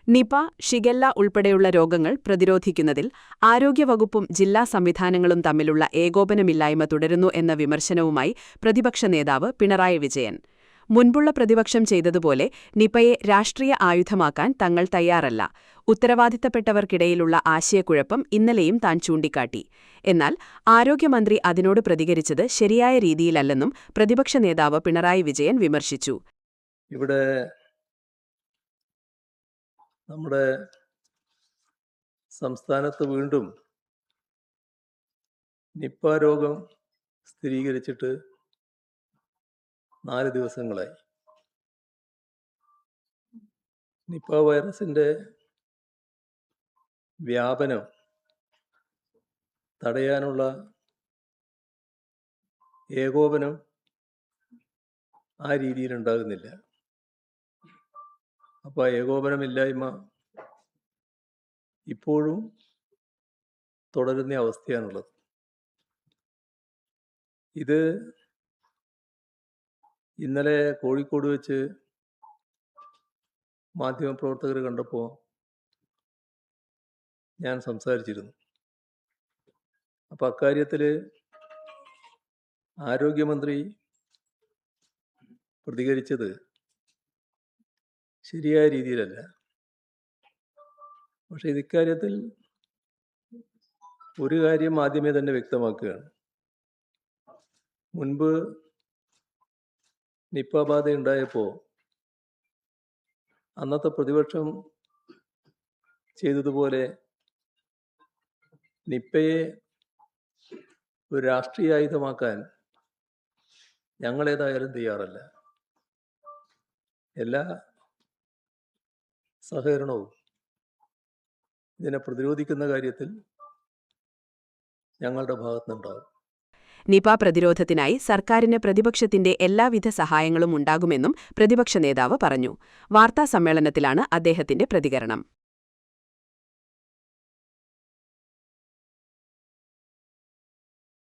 Nipah, shigella ഉൾപ്പെടെയുള്ള രോഗങ്ങൾ പ്രതിരോധിക്കുന്നതിൽ ആരോഗ്യവകുപ്പും ജില്ലാ സംവിധാനങ്ങളും തമ്മിലുള്ള ഏകോപനമില്ലായ്മ തുടരുന്നു എന്ന വിമർശനവുമായി പ്രതിപക്ഷ നേതാവ് പിണറായി വിജയൻ. മുൻപുള്ള പ്രതിപക്ഷം ചെയ്തതുപോലെ നിപയെ രാഷ്ട്രീയ ആയുധമാക്കാൻ തങ്ങൾ തയ്യാറല്ല. ഉത്തരവാദിത്തപ്പെട്ടവർക്കിടയിലുള്ള ആശയക്കുഴപ്പം ഇന്നലെയും താൻ ചൂണ്ടിക്കാട്ടി. എന്നാൽ ആരോഗ്യമന്ത്രി അതിനോട് പ്രതികരിച്ചത് ശരിയായ രീതിയിലല്ലെന്നും പ്രതിപക്ഷ നേതാവ് പിണറായി വിജയൻ വിമർശിച്ചു. ഇവിടെ നമ്മുടെ സംസ്ഥാനത്ത് വീണ്ടും നിപ്പ രോഗം സ്ഥിരീകരിച്ചിട്ട് 4 ദിവസങ്ങളായി. നിപ്പ വൈറസിൻ്റെ വ്യാപനം തടയാനുള്ള ഏകോപനം ആ രീതിയിൽ ഉണ്ടാകുന്നില്ല. അപ്പോൾ ഏകോപനമില്ലായ്മ ഇപ്പോഴും തുടരുന്ന അവസ്ഥയാണുള്ളത്. ഇത് ഇന്നലെ കോഴിക്കോട് വെച്ച് മാധ്യമപ്രവർത്തകർ കണ്ടപ്പോൾ ഞാൻ സംസാരിച്ചിരുന്നു. അപ്പം അക്കാര്യത്തിൽ ആരോഗ്യമന്ത്രി പ്രതികരിച്ചത് ശരിയായ രീതിയിലല്ല. പക്ഷെ ഇക്കാര്യത്തിൽ ഒരു കാര്യം ആദ്യമേ തന്നെ വ്യക്തമാക്കുകയാണ്. മുൻപ് നിപ്പ ബാധയുണ്ടായപ്പോൾ അന്നത്തെ പ്രതിപക്ഷം ചെയ്തതുപോലെ നിപ്പയെ ഒരു രാഷ്ട്രീയ ആയുധമാക്കാൻ ഞങ്ങളേതായാലും തയ്യാറല്ല. എല്ലാ സഹകരണവും ഇതിനെ പ്രതിരോധിക്കുന്ന കാര്യത്തിൽ ഞങ്ങളുടെ ഭാഗത്തുനിന്നുണ്ടാകും. നിപ പ്രതിരോധത്തിനായി സർക്കാരിന് പ്രതിപക്ഷത്തിന്റെ എല്ലാവിധ സഹായങ്ങളും ഉണ്ടാകുമെന്നും പ്രതിപക്ഷ നേതാവ് പറഞ്ഞു. വാർത്താസമ്മേളനത്തിലാണ് അദ്ദേഹത്തിന്റെ പ്രതികരണം.